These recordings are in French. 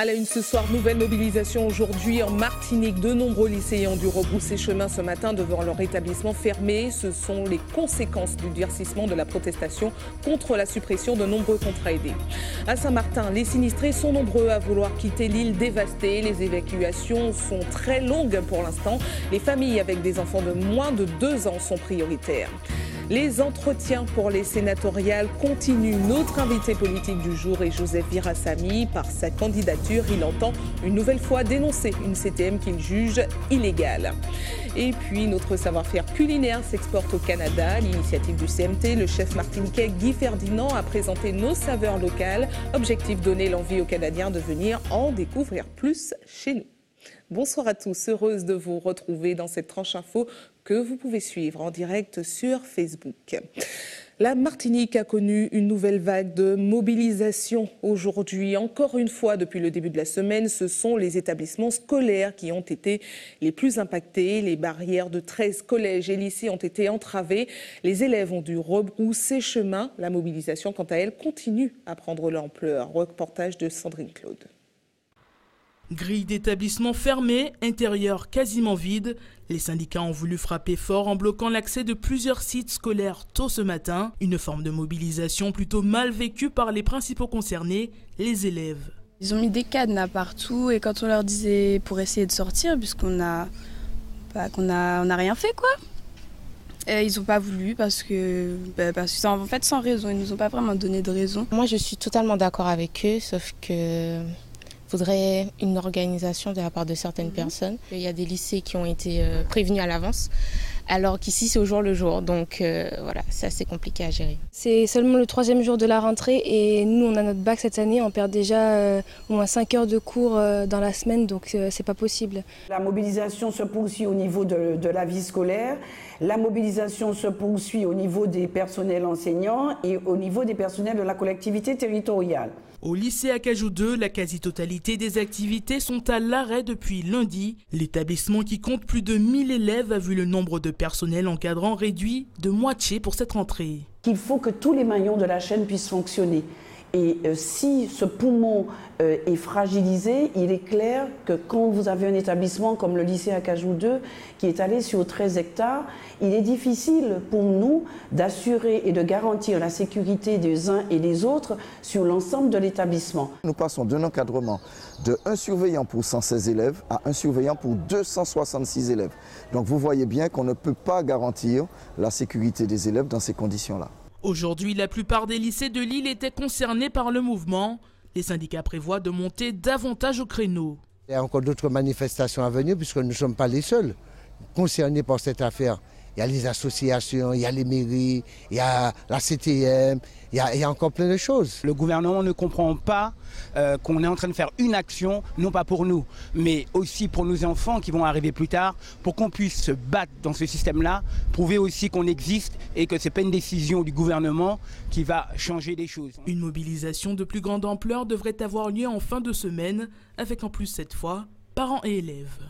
À la une ce soir, nouvelle mobilisation aujourd'hui en Martinique. De nombreux lycéens ont dû rebrousser chemin ce matin devant leur établissement fermé. Ce sont les conséquences du durcissement de la protestation contre la suppression de nombreux contrats aidés. À Saint-Martin, les sinistrés sont nombreux à vouloir quitter l'île dévastée. Les évacuations sont très longues pour l'instant. Les familles avec des enfants de moins de 2 ans sont prioritaires. Les entretiens pour les sénatoriales continuent. Notre invité politique du jour est Joseph Virasamy. Par sa candidature, il entend une nouvelle fois dénoncer une CTM qu'il juge illégale. Et puis, notre savoir-faire culinaire s'exporte au Canada. À l'initiative du CMT, le chef martiniquais Guy Ferdinand a présenté nos saveurs locales. Objectif, donner l'envie aux Canadiens de venir en découvrir plus chez nous. Bonsoir à tous, heureuse de vous retrouver dans cette tranche info que vous pouvez suivre en direct sur Facebook. La Martinique a connu une nouvelle vague de mobilisation aujourd'hui. Encore une fois, depuis le début de la semaine, ce sont les établissements scolaires qui ont été les plus impactés. Les barrières de 13 collèges et lycées ont été entravées. Les élèves ont dû rebrousser chemin. La mobilisation, quant à elle, continue à prendre l'ampleur. Reportage de Sandrine Claude. Grille d'établissement fermée, intérieur quasiment vide. Les syndicats ont voulu frapper fort en bloquant l'accès de plusieurs sites scolaires tôt ce matin. Une forme de mobilisation plutôt mal vécue par les principaux concernés, les élèves. Ils ont mis des cadenas partout et quand on leur disait pour essayer de sortir, puisqu'on a rien fait quoi. Et ils n'ont pas voulu parce que en fait sans raison, ils ne nous ont pas vraiment donné de raison. Moi je suis totalement d'accord avec eux, sauf que faudrait une organisation de la part de certaines personnes. Il y a des lycées qui ont été prévenus à l'avance, alors qu'ici c'est au jour le jour. Donc voilà, c'est assez compliqué à gérer. C'est seulement le 3e jour de la rentrée et nous on a notre bac cette année, on perd déjà au moins 5 heures de cours dans la semaine, donc c'est pas possible. La mobilisation se poursuit au niveau de la vie scolaire. La mobilisation se poursuit au niveau des personnels enseignants et au niveau des personnels de la collectivité territoriale. Au lycée Acajou 2, la quasi-totalité des activités sont à l'arrêt depuis lundi. L'établissement qui compte plus de 1000 élèves a vu le nombre de personnels encadrants réduit de moitié pour cette rentrée. Il faut que tous les maillons de la chaîne puissent fonctionner. Et si ce poumon est fragilisé, il est clair que quand vous avez un établissement comme le lycée Acajou 2 qui est allé sur 13 hectares, il est difficile pour nous d'assurer et de garantir la sécurité des uns et des autres sur l'ensemble de l'établissement. Nous passons d'un encadrement de 1 surveillant pour 116 élèves à 1 surveillant pour 266 élèves. Donc vous voyez bien qu'on ne peut pas garantir la sécurité des élèves dans ces conditions-là. Aujourd'hui, la plupart des lycées de l'île étaient concernés par le mouvement. Les syndicats prévoient de monter davantage au créneau. Il y a encore d'autres manifestations à venir puisque nous ne sommes pas les seuls concernés par cette affaire. Il y a les associations, il y a les mairies, il y a la CTM, il y a encore plein de choses. Le gouvernement ne comprend pas qu'on est en train de faire une action, non pas pour nous, mais aussi pour nos enfants qui vont arriver plus tard, pour qu'on puisse se battre dans ce système-là, prouver aussi qu'on existe et que ce n'est pas une décision du gouvernement qui va changer les choses. Une mobilisation de plus grande ampleur devrait avoir lieu en fin de semaine, avec en plus cette fois parents et élèves.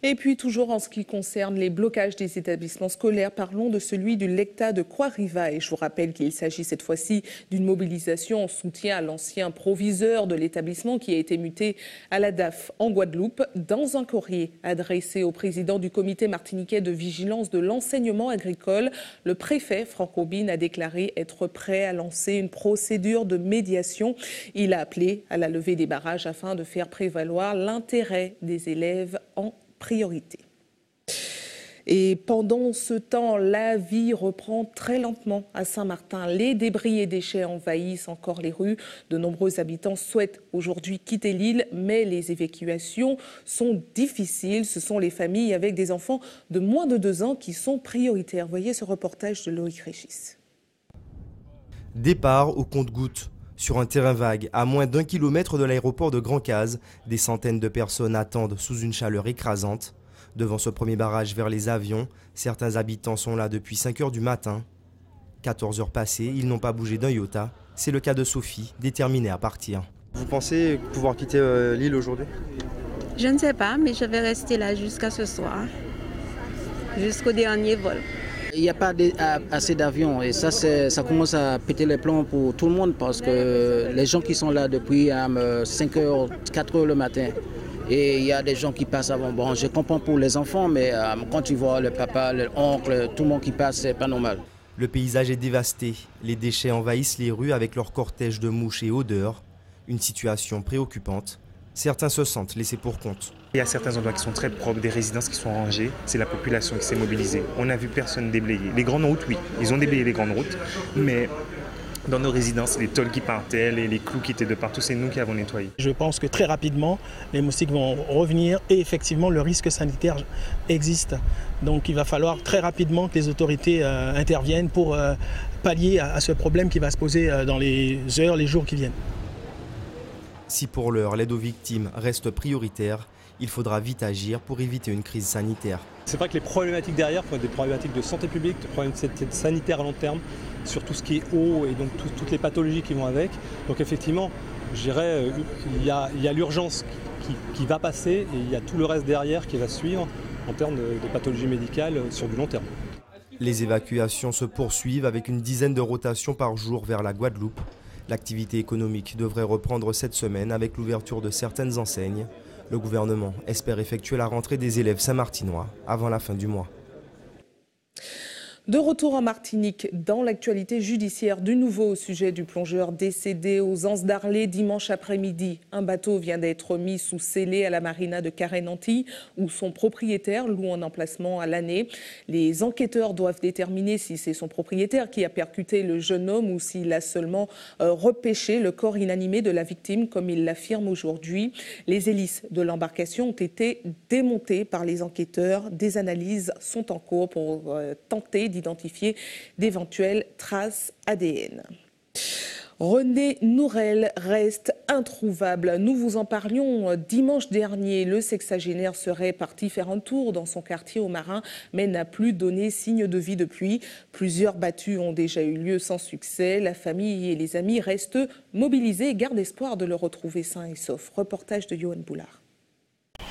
Et puis, toujours en ce qui concerne les blocages des établissements scolaires, parlons de celui du LECTA de Croix-Riva. Et je vous rappelle qu'il s'agit cette fois-ci d'une mobilisation en soutien à l'ancien proviseur de l'établissement qui a été muté à la DAF en Guadeloupe. Dans un courrier adressé au président du comité martiniquais de vigilance de l'enseignement agricole, le préfet Franck Aubine a déclaré être prêt à lancer une procédure de médiation. Il a appelé à la levée des barrages afin de faire prévaloir l'intérêt des élèves en priorité. Et pendant ce temps, la vie reprend très lentement à Saint-Martin. Les débris et déchets envahissent encore les rues. De nombreux habitants souhaitent aujourd'hui quitter l'île, mais les évacuations sont difficiles. Ce sont les familles avec des enfants de moins de 2 ans qui sont prioritaires. Voyez ce reportage de Loïc Régis. Départ au compte-gouttes. Sur un terrain vague, à moins d'1 kilomètre de l'aéroport de Grand-Case, des centaines de personnes attendent sous une chaleur écrasante. Devant ce premier barrage vers les avions, certains habitants sont là depuis 5 heures du matin. 14 heures passées, ils n'ont pas bougé d'un iota. C'est le cas de Sophie, déterminée à partir. Vous pensez pouvoir quitter l'île aujourd'hui? Je ne sais pas, mais je vais rester là jusqu'à ce soir, jusqu'au dernier vol. Il n'y a pas assez d'avions et ça commence à péter les plombs pour tout le monde parce que les gens qui sont là depuis 5h, 4h le matin, et il y a des gens qui passent avant. Bon, je comprends pour les enfants, mais quand tu vois le papa, l'oncle, tout le monde qui passe, c'est pas normal. Le paysage est dévasté. Les déchets envahissent les rues avec leur cortège de mouches et odeurs. Une situation préoccupante. Certains se sentent laissés pour compte. Il y a certains endroits qui sont très propres, des résidences qui sont rangées. C'est la population qui s'est mobilisée. On n'a vu personne déblayer. Les grandes routes, oui, ils ont déblayé les grandes routes. Mais dans nos résidences, les tôles qui partaient, les clous qui étaient de partout, c'est nous qui avons nettoyé. Je pense que très rapidement, les moustiques vont revenir et effectivement, le risque sanitaire existe. Donc il va falloir très rapidement que les autorités interviennent pour pallier à ce problème qui va se poser dans les heures, les jours qui viennent. Si pour l'heure, l'aide aux victimes reste prioritaire, il faudra vite agir pour éviter une crise sanitaire. C'est vrai que les problématiques derrière, des problématiques de santé publique, des problématiques sanitaires à long terme, sur tout ce qui est eau et donc toutes les pathologies qui vont avec. Donc effectivement, je dirais, il y a l'urgence qui va passer et il y a tout le reste derrière qui va suivre en termes de pathologie médicale sur du long terme. Les évacuations se poursuivent avec une dizaine de rotations par jour vers la Guadeloupe. L'activité économique devrait reprendre cette semaine avec l'ouverture de certaines enseignes. Le gouvernement espère effectuer la rentrée des élèves saint-martinois avant la fin du mois. De retour en Martinique, dans l'actualité judiciaire du nouveau au sujet du plongeur décédé aux Anses d'Arlé dimanche après-midi. Un bateau vient d'être mis sous scellé à la marina de Carré-Nanty où son propriétaire loue un emplacement à l'année. Les enquêteurs doivent déterminer si c'est son propriétaire qui a percuté le jeune homme ou s'il a seulement repêché le corps inanimé de la victime, comme il l'affirme aujourd'hui. Les hélices de l'embarcation ont été démontées par les enquêteurs. Des analyses sont en cours pour tenter d'identifier d'éventuelles traces ADN. René Nourel reste introuvable. Nous vous en parlions dimanche dernier. Le sexagénaire serait parti faire un tour dans son quartier aux Marins, mais n'a plus donné signe de vie depuis. Plusieurs battues ont déjà eu lieu sans succès. La famille et les amis restent mobilisés et gardent espoir de le retrouver sain et sauf. Reportage de Yohan Boulard.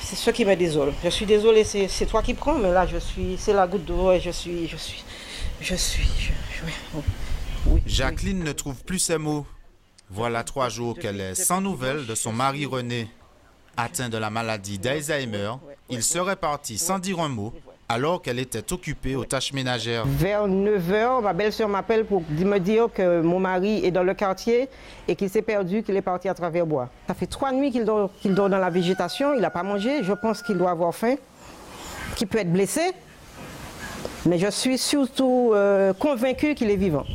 C'est ce qui me désole. Je suis désolée, c'est toi qui prends, mais là, c'est la goutte d'eau et oui. Jacqueline ne trouve plus ses mots. Voilà 3 jours qu'elle est sans nouvelles de son mari René. Atteint de la maladie d'Alzheimer, il serait parti sans dire un mot alors qu'elle était occupée aux tâches ménagères. Vers 9h, ma belle-sœur m'appelle pour me dire que mon mari est dans le quartier et qu'il s'est perdu, qu'il est parti à travers bois. Ça fait 3 nuits qu'il dort dans la végétation, il n'a pas mangé. Je pense qu'il doit avoir faim, qu'il peut être blessé. Mais je suis surtout convaincue qu'il est vivant.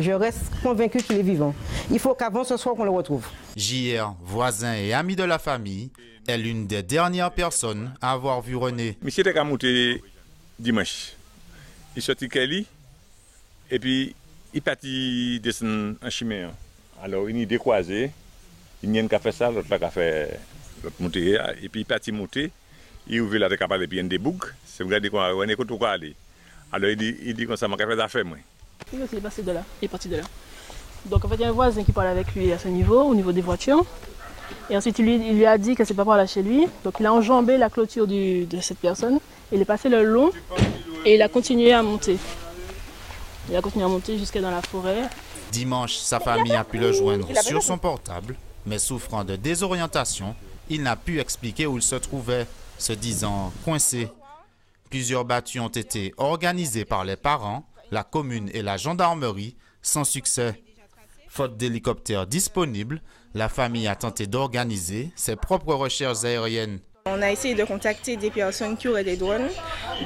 Je reste convaincue qu'il est vivant. Il faut qu'avant ce soir qu'on le retrouve. JR, voisin et ami de la famille, est l'une des dernières personnes à avoir vu René. Monsieur était monté dimanche. Il sortit Kelly et puis il partit descendre en chemin. Alors il est décroisé. Il y a un café ça, l'autre pas fait l'autre monter et puis il partit monter. Il ouvre la capable et puis il y a des boucs. C'est regarder quoi René côté quoi aller. Alors il dit comme ça m'a fait d'affaires moi. Il est passé de là, il est parti de là. Donc en fait il y a un voisin qui parle avec lui à ce niveau, au niveau des voitures. Et ensuite il lui a dit que c'est pas par là chez lui. Donc il a enjambé la clôture de cette personne. Il est passé le long et il a continué à monter. Il a continué à monter jusqu'à dans la forêt. Dimanche, sa famille a pu le joindre sur son portable, mais souffrant de désorientation, il n'a pu expliquer où il se trouvait, se disant coincé. Plusieurs battues ont été organisées par les parents, la commune et la gendarmerie, sans succès. Faute d'hélicoptères disponibles, la famille a tenté d'organiser ses propres recherches aériennes. On a essayé de contacter des personnes qui auraient des drones.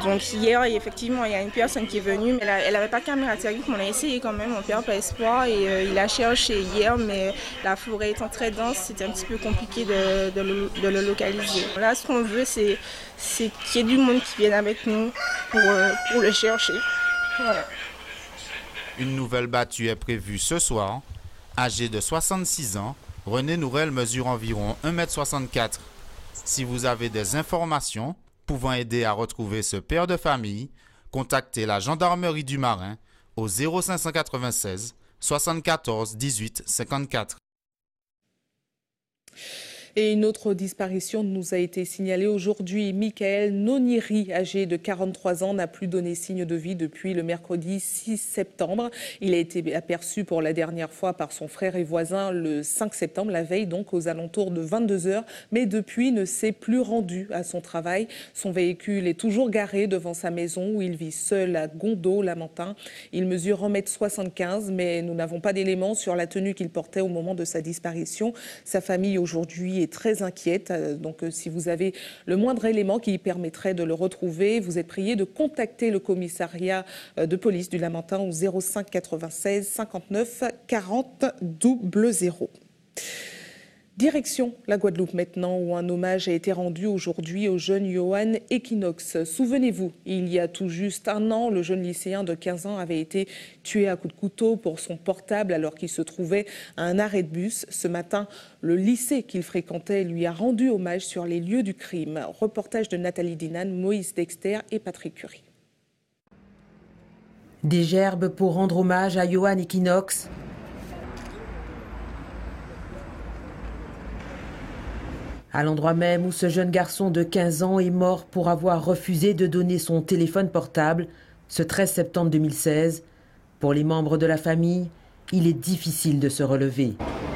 Donc hier, effectivement, il y a une personne qui est venue, mais elle n'avait pas de caméra thermique, mais on a essayé quand même, on perd pas espoir. Et il a cherché hier, mais la forêt étant très dense, c'était un petit peu compliqué de le localiser. Là, ce qu'on veut, c'est qu'il y ait du monde qui vienne avec nous pour le chercher. Voilà. Une nouvelle battue est prévue ce soir. Âgé de 66 ans, René Nourel mesure environ 1,64 m. Si vous avez des informations pouvant aider à retrouver ce père de famille, contactez la gendarmerie du Marin au 0596 74 18 54. Et une autre disparition nous a été signalée aujourd'hui. Michael Noniri, âgé de 43 ans, n'a plus donné signe de vie depuis le mercredi 6 septembre. Il a été aperçu pour la dernière fois par son frère et voisin le 5 septembre, la veille donc aux alentours de 22 h, mais depuis ne s'est plus rendu à son travail. Son véhicule est toujours garé devant sa maison où il vit seul à Gondo-Lamentin. Il mesure 1,75 m, mais nous n'avons pas d'éléments sur la tenue qu'il portait au moment de sa disparition. Sa famille aujourd'hui est très inquiète. Donc si vous avez le moindre élément qui permettrait de le retrouver, vous êtes prié de contacter le commissariat de police du Lamentin au 05 96 59 40 00. Direction la Guadeloupe maintenant, où un hommage a été rendu aujourd'hui au jeune Johan Equinox. Souvenez-vous, il y a tout juste un an, le jeune lycéen de 15 ans avait été tué à coups de couteau pour son portable alors qu'il se trouvait à un arrêt de bus. Ce matin, le lycée qu'il fréquentait lui a rendu hommage sur les lieux du crime. Reportage de Nathalie Dinan, Moïse Dexter et Patrick Curie. Des gerbes pour rendre hommage à Johan Equinox. À l'endroit même où ce jeune garçon de 15 ans est mort pour avoir refusé de donner son téléphone portable ce 13 septembre 2016. Pour les membres de la famille, il est difficile de se relever.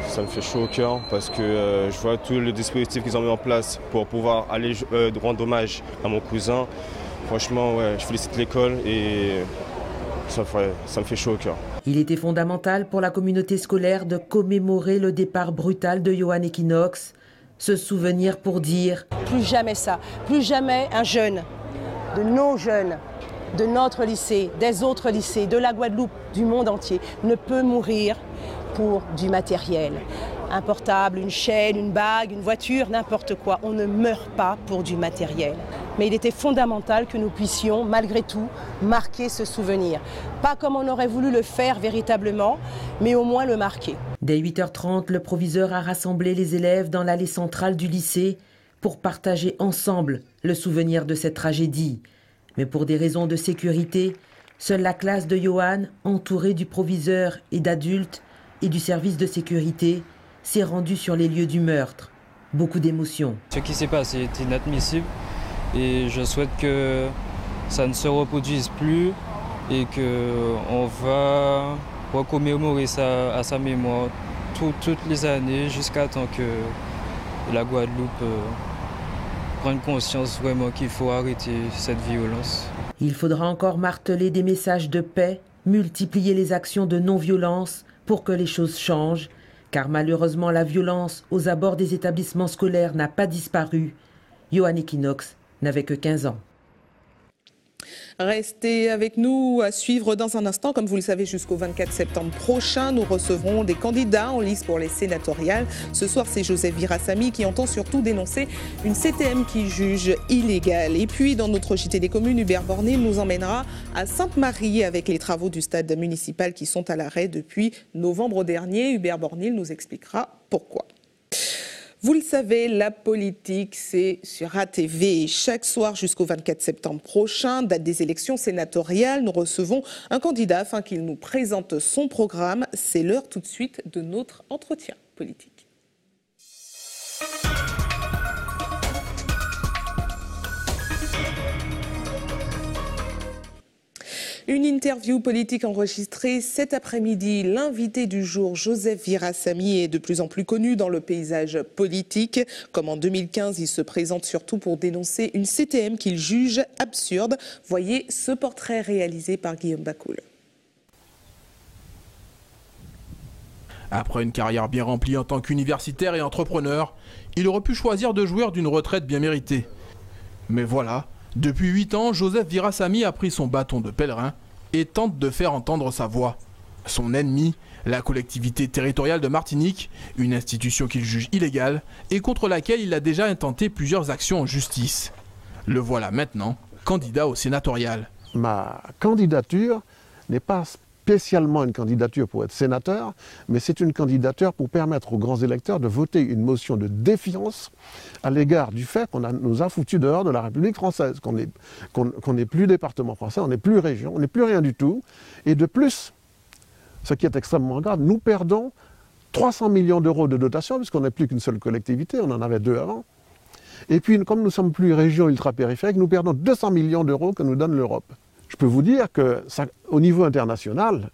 Ça me fait chaud au cœur parce que je vois tout le dispositif qu'ils ont mis en place pour pouvoir aller rendre hommage à mon cousin. Franchement, ouais, je félicite l'école et ça me fait chaud au cœur. Il était fondamental pour la communauté scolaire de commémorer le départ brutal de Johan Equinox. Se souvenir pour dire « Plus jamais ça, plus jamais un jeune, de nos jeunes, de notre lycée, des autres lycées, de la Guadeloupe, du monde entier, ne peut mourir pour du matériel. Un portable, une chaîne, une bague, une voiture, n'importe quoi. On ne meurt pas pour du matériel. Mais il était fondamental que nous puissions, malgré tout, marquer ce souvenir. Pas comme on aurait voulu le faire véritablement, mais au moins le marquer. Dès 8h30, le proviseur a rassemblé les élèves dans l'allée centrale du lycée pour partager ensemble le souvenir de cette tragédie. Mais pour des raisons de sécurité, seule la classe de Johan, entourée du proviseur et d'adultes et du service de sécurité, s'est rendue sur les lieux du meurtre. Beaucoup d'émotions. Ce qui s'est passé est inadmissible et je souhaite que ça ne se reproduise plus et qu'on va recommémorer ça à sa mémoire toutes les années jusqu'à temps que la Guadeloupe prenne conscience vraiment qu'il faut arrêter cette violence. Il faudra encore marteler des messages de paix, multiplier les actions de non-violence pour que les choses changent, car malheureusement la violence aux abords des établissements scolaires n'a pas disparu. Johan Equinox n'avait que 15 ans. Restez avec nous à suivre dans un instant. Comme vous le savez, jusqu'au 24 septembre prochain, nous recevrons des candidats en lice pour les sénatoriales. Ce soir, c'est Joseph Virasamy qui entend surtout dénoncer une CTM qui juge illégale. Et puis, dans notre JT des communes, Hubert Bornil nous emmènera à Sainte-Marie avec les travaux du stade municipal qui sont à l'arrêt depuis novembre dernier. Hubert Bornil nous expliquera pourquoi. Vous le savez, la politique, c'est sur ATV. Chaque soir jusqu'au 24 septembre prochain, date des élections sénatoriales, nous recevons un candidat afin qu'il nous présente son programme. C'est l'heure tout de suite de notre entretien politique. Une interview politique enregistrée cet après-midi. L'invité du jour, Joseph Virasamy, est de plus en plus connu dans le paysage politique. Comme en 2015, il se présente surtout pour dénoncer une CTM qu'il juge absurde. Voyez ce portrait réalisé par Guillaume Bacoul. Après une carrière bien remplie en tant qu'universitaire et entrepreneur, il aurait pu choisir de jouir d'une retraite bien méritée. Mais voilà, depuis 8 ans, Joseph Virasamy a pris son bâton de pèlerin et tente de faire entendre sa voix. Son ennemi, la collectivité territoriale de Martinique, une institution qu'il juge illégale et contre laquelle il a déjà intenté plusieurs actions en justice. Le voilà maintenant, candidat au sénatorial. Ma candidature n'est pas spécialement une candidature pour être sénateur, mais c'est une candidature pour permettre aux grands électeurs de voter une motion de défiance à l'égard du fait qu'on nous a foutus dehors de la République française, qu'on n'est plus département français, on n'est plus région, on n'est plus rien du tout. Et de plus, ce qui est extrêmement grave, nous perdons 300 millions d'euros de dotation, puisqu'on n'est plus qu'une seule collectivité, on en avait 2 avant. Et puis, comme nous ne sommes plus région ultra-périphérique, nous perdons 200 millions d'euros que nous donne l'Europe. Je peux vous dire qu'au niveau international,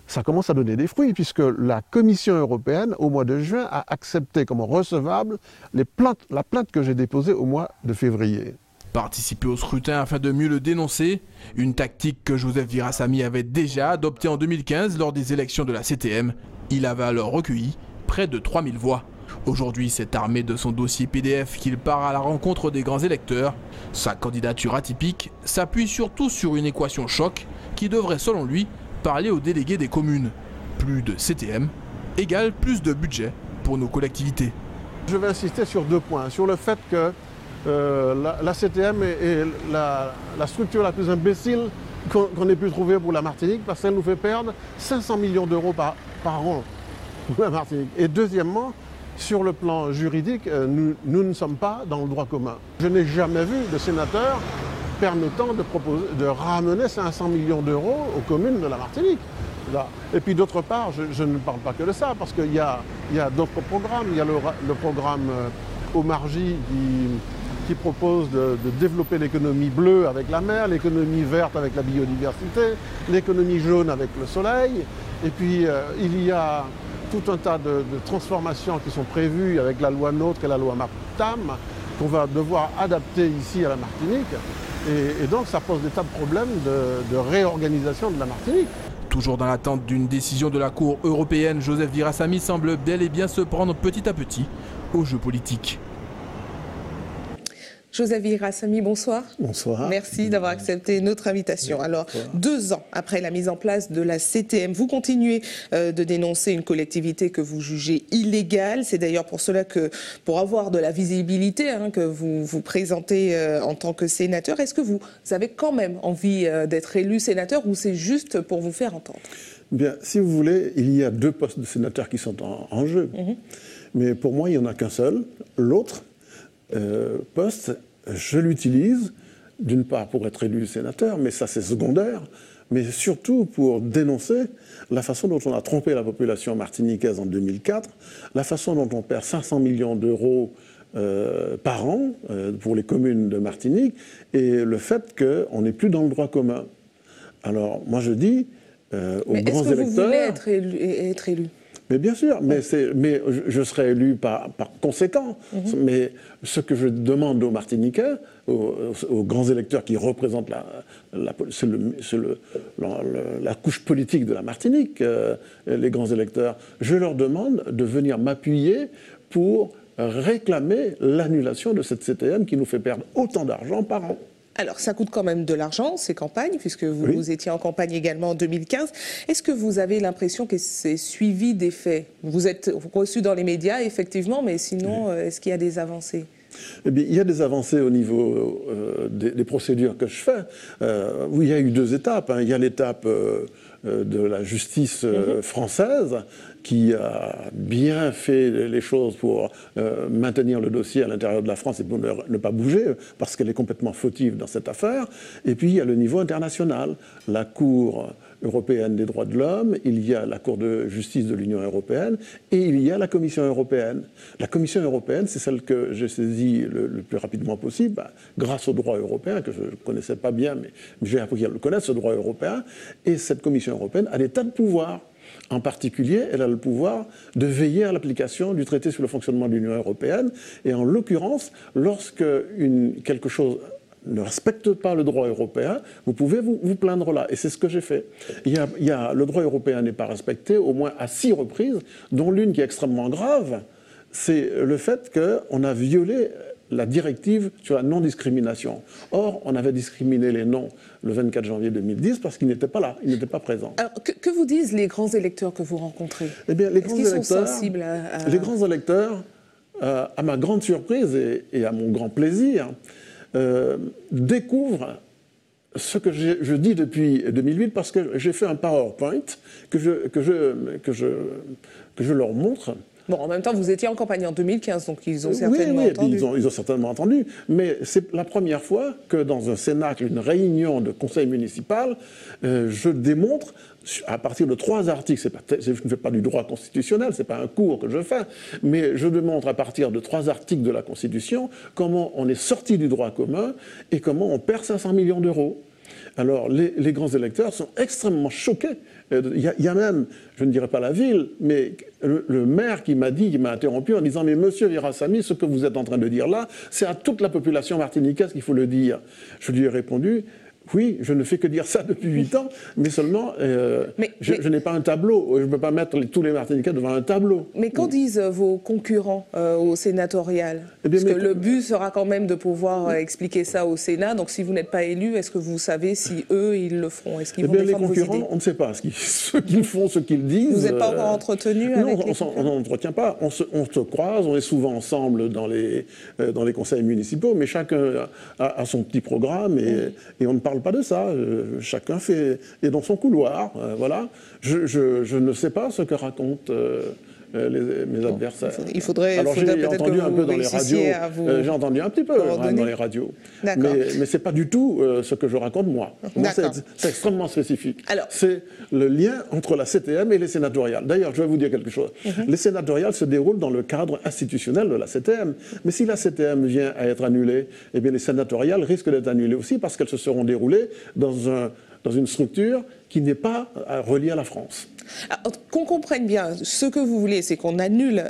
ça commence à donner des fruits, puisque la Commission européenne, au mois de juin, a accepté comme recevable la plainte que j'ai déposée au mois de février. Participer au scrutin afin de mieux le dénoncer, une tactique que Joseph Virasamy avait déjà adoptée en 2015 lors des élections de la CTM. Il avait alors recueilli près de 3000 voix. Aujourd'hui, c'est armé de son dossier PDF qu'il part à la rencontre des grands électeurs. Sa candidature atypique s'appuie surtout sur une équation choc qui devrait, selon lui, parler aux délégués des communes. Plus de CTM égale plus de budget pour nos collectivités. Je vais insister sur 2 points. Sur le fait que la CTM est la structure la plus imbécile qu'on ait pu trouver pour la Martinique, parce qu'elle nous fait perdre 500 millions d'euros par an pour la Martinique. Et deuxièmement, sur le plan juridique, nous ne sommes pas dans le droit commun. Je n'ai jamais vu de sénateur permettant de ramener 500 millions d'euros aux communes de la Martinique. Et puis d'autre part, je ne parle pas que de ça, parce qu'il y a d'autres programmes. Il y a le programme Omarji qui propose de développer l'économie bleue avec la mer, l'économie verte avec la biodiversité, l'économie jaune avec le soleil. Et puis il y a tout un tas de transformations qui sont prévues avec la loi NOTRe et la loi MAPTAM qu'on va devoir adapter ici à la Martinique. Et donc ça pose des tas de problèmes de réorganisation de la Martinique. Toujours dans l'attente d'une décision de la Cour européenne, Joseph Virasamy semble bel et bien se prendre petit à petit au jeu politique. Joseph Virasamy, bonsoir. Bonsoir. Merci d'avoir accepté notre invitation. Alors, 2 ans après la mise en place de la CTM, vous continuez de dénoncer une collectivité que vous jugez illégale. C'est d'ailleurs pour cela que, pour avoir de la visibilité, que vous vous présentez en tant que sénateur. Est-ce que vous avez quand même envie d'être élu sénateur ou c'est juste pour vous faire entendre? Bien, si vous voulez, il y a 2 postes de sénateur qui sont en jeu. Mais pour moi, il n'y en a qu'un seul. L'autre poste, je l'utilise d'une part pour être élu sénateur, mais ça c'est secondaire, mais surtout pour dénoncer la façon dont on a trompé la population martiniquaise en 2004, la façon dont on perd 500 millions d'euros par an pour les communes de Martinique, et le fait qu'on n'est plus dans le droit commun. Alors moi je dis aux grands électeurs... Est-ce que vous voulez être élu? Mais bien sûr, mais je serai élu par conséquent. Mais ce que je demande aux Martiniquais, aux grands électeurs qui représentent la couche politique de la Martinique, les grands électeurs, je leur demande de venir m'appuyer pour réclamer l'annulation de cette CTM qui nous fait perdre autant d'argent par an. Alors, ça coûte quand même de l'argent, ces campagnes, puisque vous étiez en campagne également en 2015. Est-ce que vous avez l'impression que c'est suivi des faits? Vous êtes reçu dans les médias, effectivement, mais sinon, est-ce qu'il y a des avancées? Eh bien, il y a des avancées au niveau des procédures que je fais. Oui, il y a eu 2 étapes. Il y a l'étape de la justice française qui a bien fait les choses pour maintenir le dossier à l'intérieur de la France et pour ne pas bouger, parce qu'elle est complètement fautive dans cette affaire. Et puis il y a le niveau international, la Cour européenne des droits de l'homme, il y a la Cour de justice de l'Union européenne et il y a la Commission européenne. La Commission européenne, c'est celle que j'ai saisie le plus rapidement possible, grâce au droit européen, que je ne connaissais pas bien, mais j'ai appris à le connaître, ce droit européen. Et cette Commission européenne a des tas de pouvoirs. En particulier, elle a le pouvoir de veiller à l'application du traité sur le fonctionnement de l'Union européenne. Et en l'occurrence, lorsque quelque chose ne respecte pas le droit européen, vous pouvez vous plaindre là. Et c'est ce que j'ai fait. Le droit européen n'est pas respecté au moins à 6 reprises, dont l'une qui est extrêmement grave, c'est le fait qu'on a violé la directive sur la non-discrimination. Or, on avait discriminé les noms le 24 janvier 2010 parce qu'ils n'étaient pas là, ils n'étaient pas présents. Alors, que vous disent les grands électeurs que vous rencontrez? Eh bien, les grands électeurs, sont sensibles à... Les grands électeurs, à ma grande surprise et à mon grand plaisir, découvrent ce que je dis depuis 2008 parce que j'ai fait un PowerPoint que je leur montre Bon, en même temps, vous étiez en campagne en 2015, donc ils ont certainement entendu. Oui, ils ont certainement entendu. Mais c'est la première fois que dans un cénacle, une réunion de conseil municipal, je démontre, à partir de 3 articles, je ne fais pas du droit constitutionnel, ce n'est pas un cours que je fais, mais je démontre à partir de 3 articles de la Constitution comment on est sorti du droit commun et comment on perd 500 millions d'euros. Alors, les grands électeurs sont extrêmement choqués. Il y a même, je ne dirais pas la ville, mais le maire qui m'a interrompu en disant « Mais monsieur Virasamy, ce que vous êtes en train de dire là, c'est à toute la population martiniquaise qu'il faut le dire. » Je lui ai répondu « Oui, je ne fais que dire ça depuis 8 ans, mais seulement, je n'ai pas un tableau. Je ne peux pas mettre tous les Martiniquais devant un tableau. » Mais qu'en disent vos concurrents au sénatorial? Parce que le but sera quand même de pouvoir expliquer ça au Sénat. Donc si vous n'êtes pas élu, est-ce que vous savez si eux, ils le feront? Est-ce qu'ils vont défendre vos idées? Les concurrents, on ne sait pas ce qu'ils font, ce qu'ils disent. Vous n'êtes pas encore entretenu avec les concurrents? Non, on n'entretient pas. On se croise, on est souvent ensemble dans les conseils municipaux, mais chacun a son petit programme et on ne parle pas de ça. Chacun est dans son couloir. Voilà. Je ne sais pas ce que racontent mes adversaires. Il faudrait j'ai entendu un peu dans les radios. J'ai entendu un petit peu dans les radios. Mais c'est pas du tout ce que je raconte moi. C'est extrêmement spécifique. C'est le lien entre la CTM et les sénatoriales. D'ailleurs, je vais vous dire quelque chose. Les sénatoriales se déroulent dans le cadre institutionnel de la CTM. Mais si la CTM vient à être annulée, eh bien les sénatoriales risquent d'être annulées aussi parce qu'elles se seront déroulées dans une structure qui n'est pas reliée à la France. Qu'on comprenne bien, ce que vous voulez, c'est qu'on annule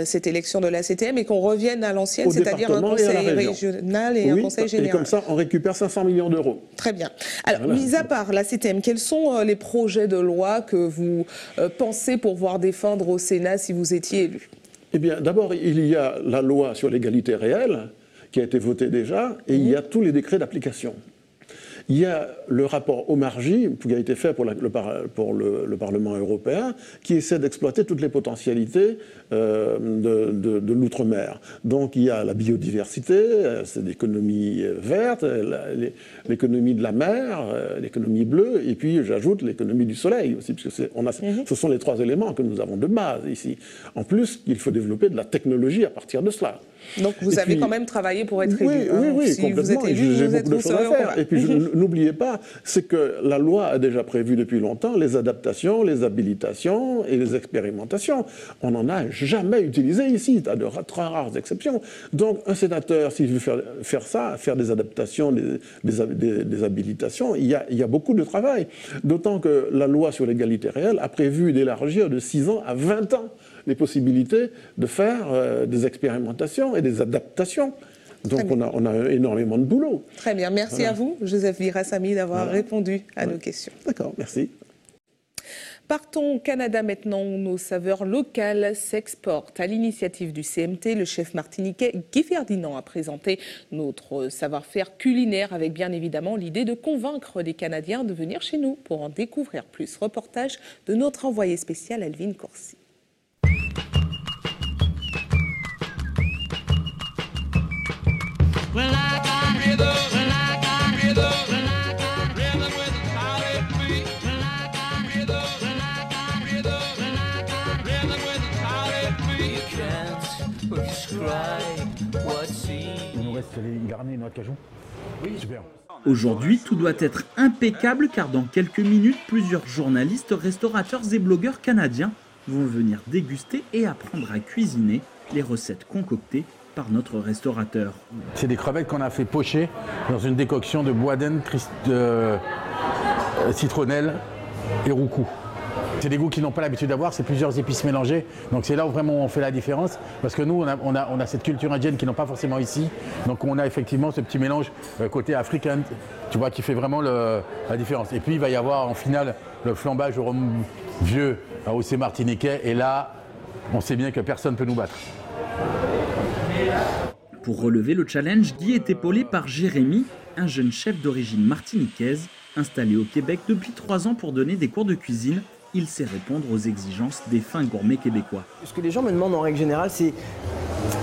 cette élection de la CTM et qu'on revienne à l'ancienne, c'est-à-dire un conseil régional et un conseil général. Et comme ça, on récupère 500 millions d'euros. Très bien. Alors, mis à part la CTM, quels sont les projets de loi que vous pensez pouvoir défendre au Sénat si vous étiez élu? Eh bien, d'abord, il y a la loi sur l'égalité réelle, qui a été votée déjà, et il y a tous les décrets d'application. Il y a le rapport Omarjee, qui a été fait pour le Parlement européen, qui essaie d'exploiter toutes les potentialités de l'outre-mer. Donc il y a la biodiversité, c'est l'économie verte, l'économie de la mer, l'économie bleue, et puis j'ajoute l'économie du soleil aussi, puisque ce sont les 3 éléments que nous avons de base ici. En plus, il faut développer de la technologie à partir de cela. Donc vous avez quand même travaillé pour être élu. Oui, si complètement. Vous êtes élu, j'ai beaucoup de choses à faire. Et puis n'oubliez pas, c'est que la loi a déjà prévu depuis longtemps les adaptations, les habilitations et les expérimentations. On n'en a jamais utilisé ici, à de très rares exceptions. Donc un sénateur, s'il veut faire ça, faire des adaptations, des habilitations, il y a beaucoup de travail. D'autant que la loi sur l'égalité réelle a prévu d'élargir de 6 ans à 20 ans les possibilités de faire des expérimentations et des adaptations. Donc on a énormément de boulot. Très bien, merci à vous, Joseph Virasamy, d'avoir répondu à nos questions. D'accord, merci. Partons au Canada maintenant, où nos saveurs locales s'exportent. À l'initiative du CMT, le chef martiniquais Guy Ferdinand a présenté notre savoir-faire culinaire avec bien évidemment l'idée de convaincre les Canadiens de venir chez nous pour en découvrir plus. Reportage de notre envoyé spécial Elvin Corsi. Il nous reste les garnis et noix de cajou. Oui, super. Aujourd'hui, tout doit être impeccable car dans quelques minutes, plusieurs journalistes, restaurateurs et blogueurs canadiens vont venir déguster et apprendre à cuisiner les recettes concoctées par notre restaurateur. C'est des crevettes qu'on a fait pocher dans une décoction de bois d'Inde, citronnelle et roucou. C'est des goûts qu'ils n'ont pas l'habitude d'avoir, c'est plusieurs épices mélangées. Donc c'est là où vraiment on fait la différence. Parce que nous, on a cette culture indienne qu'ils n'ont pas forcément ici. Donc on a effectivement ce petit mélange côté africain, tu vois, qui fait vraiment la différence. Et puis il va y avoir en finale le flambage au rhum vieux à Océ martiniquais. Et là, on sait bien que personne ne peut nous battre. Pour relever le challenge, Guy est épaulé par Jérémy, un jeune chef d'origine martiniquaise, installé au Québec depuis 3 ans pour donner des cours de cuisine. Il sait répondre aux exigences des fins gourmets québécois. Ce que les gens me demandent en règle générale, c'est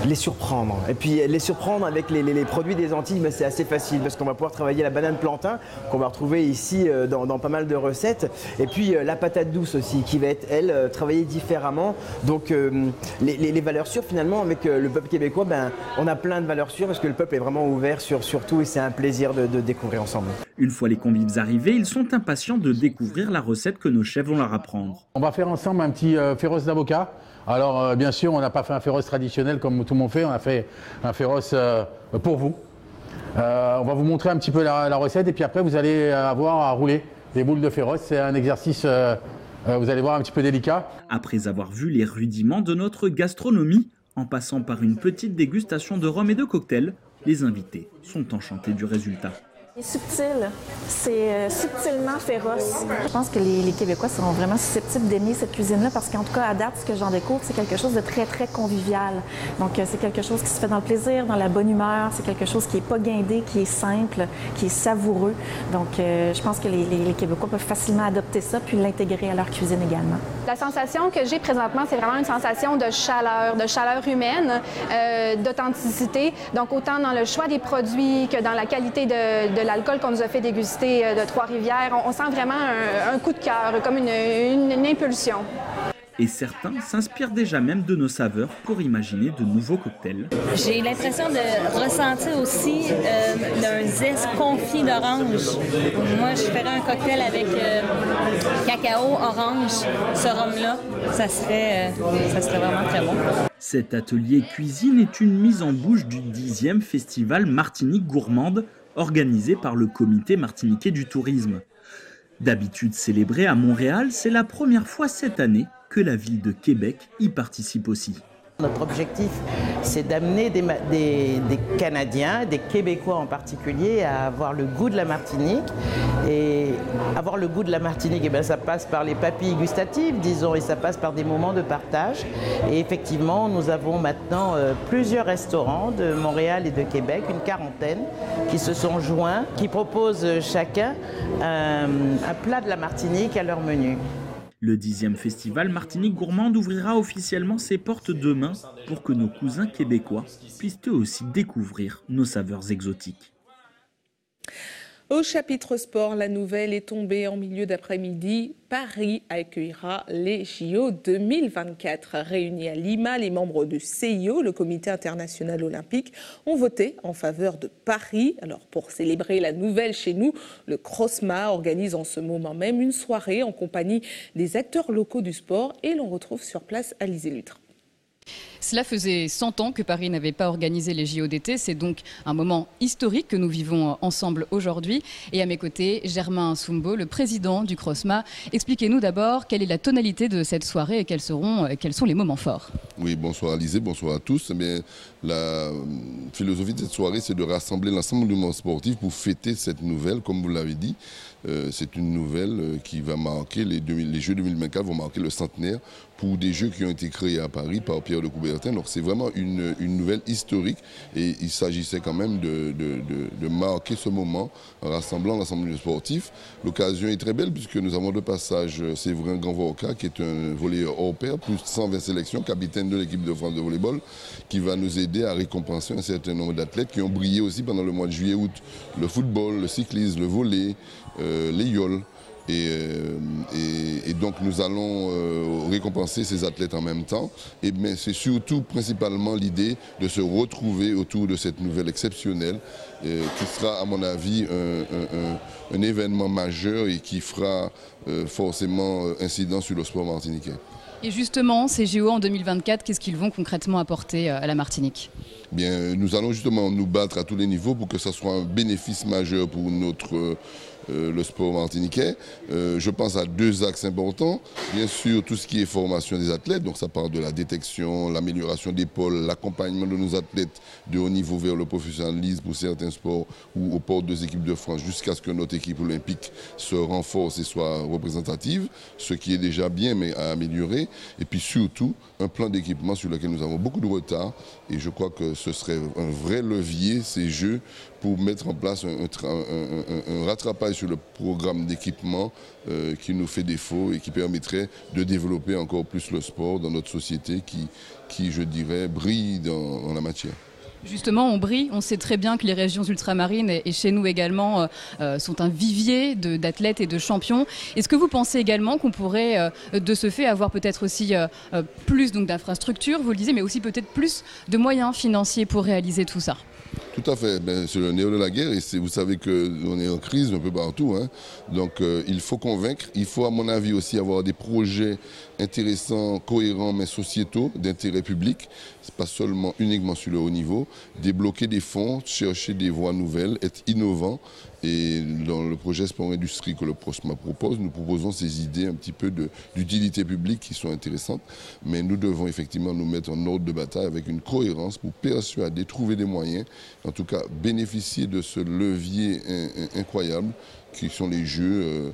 les surprendre. Et puis les surprendre avec les produits des Antilles, ben, c'est assez facile parce qu'on va pouvoir travailler la banane plantain qu'on va retrouver ici dans pas mal de recettes. Et puis la patate douce aussi qui va être, elle, travaillée différemment. Donc les valeurs sûres finalement avec le peuple québécois, ben, on a plein de valeurs sûres parce que le peuple est vraiment ouvert sur tout et c'est un plaisir de découvrir ensemble. Une fois les convives arrivés, ils sont impatients de découvrir la recette que nos chefs vont leur apprendre. On va faire ensemble un petit féroce d'avocat. Alors bien sûr, on n'a pas fait un féroce traditionnel comme tout le monde fait, on a fait un féroce pour vous. On va vous montrer un petit peu la recette et puis après vous allez avoir à rouler les boules de féroce. C'est un exercice, vous allez voir, un petit peu délicat. Après avoir vu les rudiments de notre gastronomie, en passant par une petite dégustation de rhum et de cocktails, les invités sont enchantés du résultat. C'est subtil, c'est subtilement féroce. Je pense que les Québécois seront vraiment susceptibles d'aimer cette cuisine-là parce qu'en tout cas, à date, ce que j'en découvre, c'est quelque chose de très, très convivial. Donc, c'est quelque chose qui se fait dans le plaisir, dans la bonne humeur. C'est quelque chose qui n'est pas guindé, qui est simple, qui est savoureux. Donc, je pense que les Québécois peuvent facilement adopter ça puis l'intégrer à leur cuisine également. La sensation que j'ai présentement, c'est vraiment une sensation de chaleur humaine, d'authenticité. Donc, autant dans le choix des produits que dans la qualité de l'alcool qu'on nous a fait déguster de Trois-Rivières. On sent vraiment un coup de cœur, comme une impulsion. Et certains s'inspirent déjà même de nos saveurs pour imaginer de nouveaux cocktails. J'ai l'impression de ressentir aussi un zeste confit d'orange. Moi, je ferais un cocktail avec cacao, orange, ce rhum-là. Ça serait vraiment très bon. Cet atelier cuisine est une mise en bouche du 10e festival Martinique Gourmande, organisé par le comité martiniquais du tourisme. D'habitude célébré à Montréal, c'est la première fois cette année que la ville de Québec y participe aussi. Notre objectif, c'est d'amener des Canadiens, des Québécois en particulier, à avoir le goût de la Martinique. Et avoir le goût de la Martinique, ça passe par les papilles gustatives, disons, et ça passe par des moments de partage. Et effectivement, nous avons maintenant plusieurs restaurants de Montréal et de Québec, une quarantaine, qui se sont joints, qui proposent chacun un plat de la Martinique à leur menu. Le 10e festival Martinique Gourmande ouvrira officiellement ses portes demain pour que nos cousins québécois puissent eux aussi découvrir nos saveurs exotiques. Au chapitre sport, la nouvelle est tombée en milieu d'après-midi. Paris accueillera les JO 2024. Réunis à Lima, les membres du CIO, le Comité international olympique, ont voté en faveur de Paris. Alors, pour célébrer la nouvelle chez nous, le CROSMA organise en ce moment même une soirée en compagnie des acteurs locaux du sport et l'on retrouve sur place Alizé Lutre. Cela faisait 100 ans que Paris n'avait pas organisé les JO d'été. C'est donc un moment historique que nous vivons ensemble aujourd'hui. Et à mes côtés, Germain Soumbo, le président du CROSMA. Expliquez-nous d'abord quelle est la tonalité de cette soirée et quels sont les moments forts. Oui, bonsoir Alizé, bonsoir à tous. Eh bien, la philosophie de cette soirée, c'est de rassembler l'ensemble du monde sportif pour fêter cette nouvelle, comme vous l'avez dit. C'est une nouvelle qui va marquer les Jeux 2024 vont marquer le centenaire pour des Jeux qui ont été créés à Paris par Pierre de Coubertin. Donc c'est vraiment une nouvelle historique et il s'agissait quand même de marquer ce moment en rassemblant l'ensemble des sportifs. L'occasion est très belle puisque nous avons de passage Séverin Ganvorka qui est un volleyeur hors pair, plus de 120 sélections, capitaine de l'équipe de France de volleyball, qui va nous aider à récompenser un certain nombre d'athlètes qui ont brillé aussi pendant le mois de juillet-août. Le football, le cyclisme, le volley, les yoles. Et donc nous allons récompenser ces athlètes en même temps. Et bien c'est surtout principalement l'idée de se retrouver autour de cette nouvelle exceptionnelle qui sera à mon avis un événement majeur et qui fera forcément incidence sur le sport martiniquais. Et justement, ces JO en 2024, qu'est-ce qu'ils vont concrètement apporter à la Martinique ? Bien, nous allons justement nous battre à tous les niveaux pour que ça soit un bénéfice majeur pour le sport martiniquais. Je pense à deux axes importants. Bien sûr, tout ce qui est formation des athlètes, donc ça part de la détection, l'amélioration des pôles, l'accompagnement de nos athlètes de haut niveau vers le professionnalisme pour certains sports ou aux portes des équipes de France jusqu'à ce que notre équipe olympique se renforce et soit représentative, ce qui est déjà bien mais à améliorer. Et puis surtout, un plan d'équipement sur lequel nous avons beaucoup de retard et je crois que ce serait un vrai levier, ces Jeux, pour mettre en place un rattrapage travaille sur le programme d'équipement qui nous fait défaut et qui permettrait de développer encore plus le sport dans notre société qui je dirais, brille dans la matière. Justement, on brille. On sait très bien que les régions ultramarines et chez nous également sont un vivier d'athlètes et de champions. Est-ce que vous pensez également qu'on pourrait, de ce fait, avoir peut-être aussi plus d'infrastructures, vous le disiez, mais aussi peut-être plus de moyens financiers pour réaliser tout ça? Tout à fait, c'est le nerf de la guerre et vous savez qu'on est en crise un peu partout. Hein. Donc il faut convaincre, il faut à mon avis aussi avoir des projets intéressants, cohérents mais sociétaux, d'intérêt public, pas seulement uniquement sur le haut niveau, débloquer des fonds, chercher des voies nouvelles, être innovant. Et dans le projet Sport Industrie que le CROSMA propose, nous proposons ces idées un petit peu d'utilité publique qui sont intéressantes. Mais nous devons effectivement nous mettre en ordre de bataille avec une cohérence pour persuader, trouver des moyens, en tout cas bénéficier de ce levier incroyable qui sont les Jeux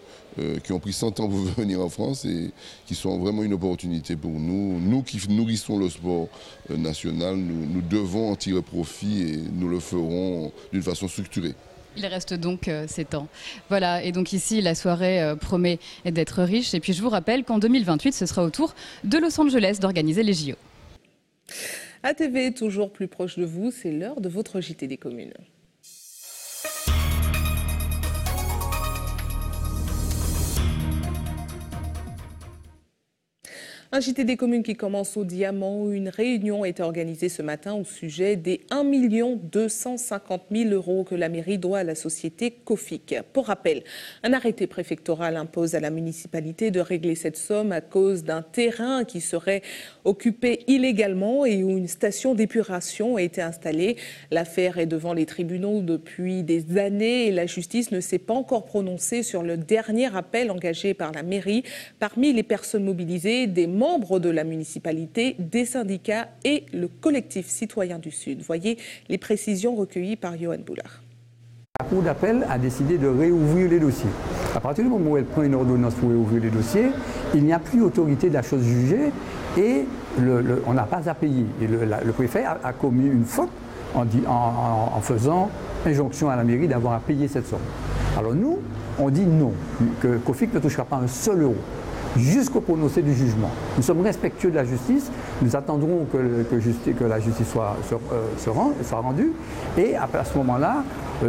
qui ont pris 100 ans pour venir en France et qui sont vraiment une opportunité pour nous. Nous qui nourrissons le sport national, nous devons en tirer profit et nous le ferons d'une façon structurée. Il reste donc 7 ans. Voilà, et donc ici, la soirée promet d'être riche. Et puis je vous rappelle qu'en 2028, ce sera au tour de Los Angeles d'organiser les JO. ATV, toujours plus proche de vous, c'est l'heure de votre JT des communes. Un JT des communes qui commence au Diamant où une réunion a été organisée ce matin au sujet des 1 250 000 € que la mairie doit à la société Cofic. Pour rappel, un arrêté préfectoral impose à la municipalité de régler cette somme à cause d'un terrain qui serait occupé illégalement et où une station d'épuration a été installée. L'affaire est devant les tribunaux depuis des années et la justice ne s'est pas encore prononcée sur le dernier appel engagé par la mairie. Parmi les personnes mobilisées, des membres de la municipalité, des syndicats et le collectif citoyen du Sud. Voyez les précisions recueillies par Johan Boulard. La Cour d'appel a décidé de réouvrir les dossiers. À partir du moment où elle prend une ordonnance pour réouvrir les dossiers, il n'y a plus autorité de la chose jugée et on n'a pas à payer. Et le préfet a commis une faute en faisant injonction à la mairie d'avoir à payer cette somme. Alors nous, on dit non, que Cofic ne touchera pas un seul euro jusqu'au prononcé du jugement. Nous sommes respectueux de la justice, nous attendrons que la justice soit rendue et à ce moment-là,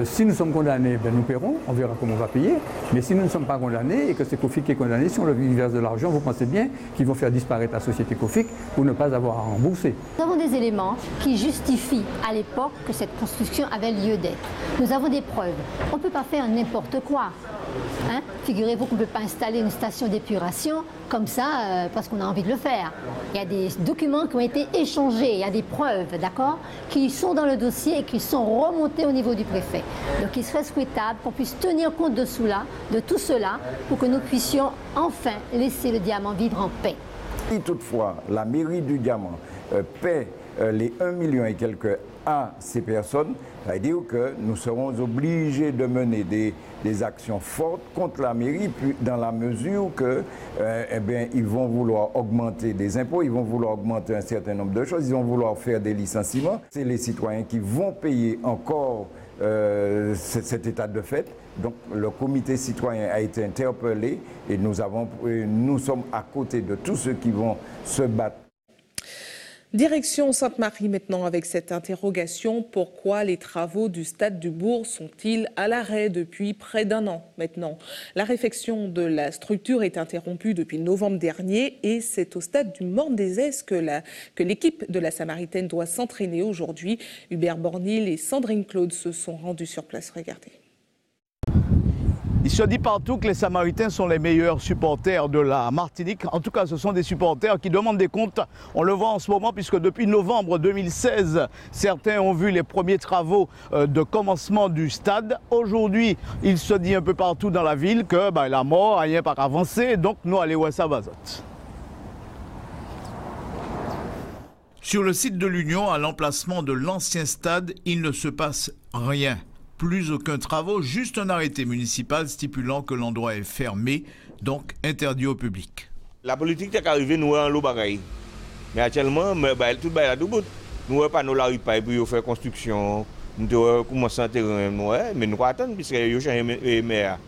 si nous sommes condamnés, nous paierons, on verra comment on va payer, mais si nous ne sommes pas condamnés et que c'est Cofic qui est condamné, si on lui verse de l'argent, vous pensez bien qu'ils vont faire disparaître la société Cofic pour ne pas avoir à rembourser. Nous avons des éléments qui justifient à l'époque que cette construction avait lieu d'être. Nous avons des preuves. On ne peut pas faire n'importe quoi. Hein? Figurez-vous qu'on ne peut pas installer une station d'épuration comme ça parce qu'on a envie de le faire. Il y a des documents qui ont été échangés, il y a des preuves, d'accord, qui sont dans le dossier et qui sont remontés au niveau du préfet. Donc il serait souhaitable qu'on puisse tenir compte de tout cela pour que nous puissions enfin laisser le Diamant vivre en paix. Si toutefois la mairie du Diamant paie les 1 million et quelques à ces personnes, ça veut dire que nous serons obligés de mener des actions fortes contre la mairie, dans la mesure que ils vont vouloir augmenter des impôts, ils vont vouloir augmenter un certain nombre de choses, ils vont vouloir faire des licenciements. C'est les citoyens qui vont payer encore cet état de fait. Donc le comité citoyen a été interpellé et nous sommes à côté de tous ceux qui vont se battre. Direction Sainte-Marie maintenant avec cette interrogation. Pourquoi les travaux du stade du Bourg sont-ils à l'arrêt depuis près d'1 an maintenant? La réfection de la structure est interrompue depuis novembre dernier et c'est au stade du Morne-des-Esses que l'équipe de la Samaritaine doit s'entraîner aujourd'hui. Hubert Bornil et Sandrine Claude se sont rendus sur place. Regardez. Il se dit partout que les Samaritains sont les meilleurs supporters de la Martinique. En tout cas, ce sont des supporters qui demandent des comptes. On le voit en ce moment puisque depuis novembre 2016, certains ont vu les premiers travaux de commencement du stade. Aujourd'hui, il se dit un peu partout dans la ville que la mort, rien pas avancé. Donc nous allons voir ça vazote. Sur le site de l'Union, à l'emplacement de l'ancien stade, il ne se passe rien. Plus aucun travaux, juste un arrêté municipal stipulant que l'endroit est fermé, donc interdit au public. La politique est arrivée, nous en l'eau bagaille. Mais actuellement, tout est à tout bout. Nous n'avons pas la rue pour faire construction, nous devons commencer à terrain, mais nous attendons, puisque nous changé les maires.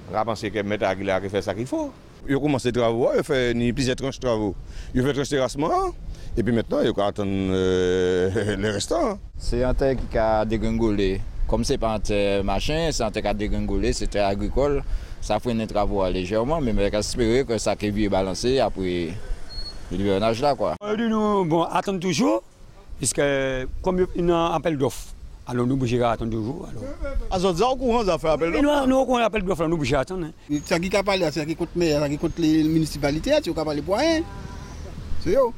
On va penser que M. Aguilar fait ça qu'il faut. Il a commencé les travaux, il a fait plusieurs tranches de travaux. Il a fait tranche terrassement, et puis maintenant, il a attendre les restants. C'est un terre qui a dégringolé. Comme ce n'est pas un terre machin, c'est un terre qui a dégringolé, c'est terre agricole. Ça fait des travaux légèrement, mais on espère que ça va balancer après l'hivernage là. Nous bon, attendons toujours, puisque comme il y a un appel d'offres, alors nous bougerons attendre toujours. Alors, vous êtes au courant ça fait appel d'offres? Nous, on appelle d'offres, nous bougerons attendre. Ça qui a parlé, c'est qui compte maire, qui compte les municipalités, tu as parlé pour rien. C'est eux.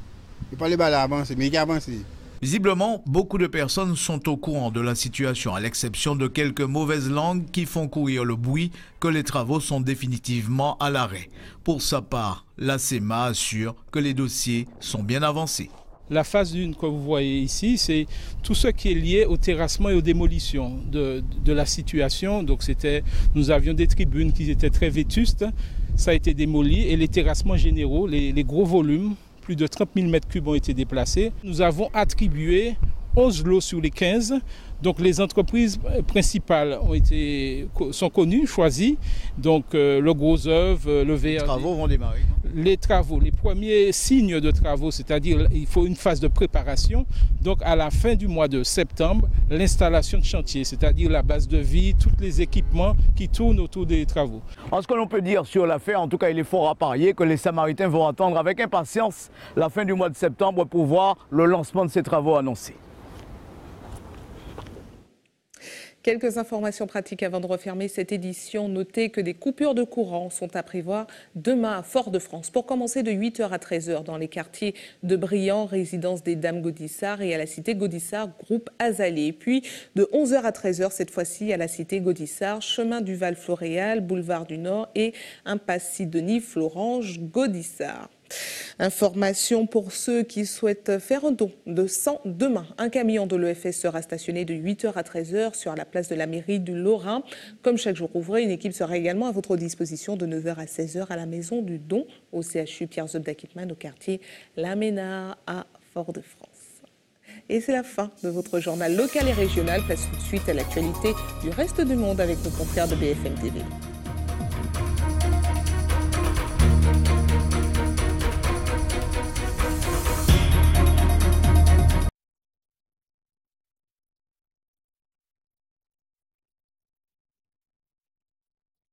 Il parle pas d'avancer, mais il a avancé. Visiblement, beaucoup de personnes sont au courant de la situation, à l'exception de quelques mauvaises langues qui font courir le bruit que les travaux sont définitivement à l'arrêt. Pour sa part, la CEMA assure que les dossiers sont bien avancés. La phase 1 que vous voyez ici, c'est tout ce qui est lié au terrassement et aux démolitions de la situation. Donc nous avions des tribunes qui étaient très vétustes, ça a été démoli, et les terrassements généraux, les gros volumes, plus de 30 000 m3 ont été déplacés. Nous avons attribué 11 lots sur les 15. Donc les entreprises principales sont connues, choisies. Donc le Gros Œuvre, le VRD. Les travaux vont démarrer. Les travaux, les premiers signes de travaux, c'est-à-dire il faut une phase de préparation. Donc à la fin du mois de septembre, l'installation de chantier, c'est-à-dire la base de vie, tous les équipements qui tournent autour des travaux. En ce que l'on peut dire sur l'affaire, en tout cas il est fort à parier que les Samaritains vont attendre avec impatience la fin du mois de septembre pour voir le lancement de ces travaux annoncés. Quelques informations pratiques avant de refermer cette édition. Notez que des coupures de courant sont à prévoir demain à Fort-de-France. Pour commencer, de 8h à 13h dans les quartiers de Briand, résidence des Dames Gaudissart, et à la cité Gaudissart, groupe Azalée. Puis de 11h à 13h, cette fois-ci, à la cité Gaudissart, chemin du Val-Floréal, boulevard du Nord et impasse Sidonie, Florange, Gaudissart. Information pour ceux qui souhaitent faire un don de sang demain. Un camion de l'EFS sera stationné de 8h à 13h sur la place de la mairie du Lorrain. Comme chaque jour ouvré, une équipe sera également à votre disposition de 9h à 16h à la maison du don au CHU Pierre Zop d'Akitman au quartier La Ménard à Fort-de-France. Et c'est la fin de votre journal local et régional. Place tout de suite à l'actualité du reste du monde avec nos confrères de BFM TV.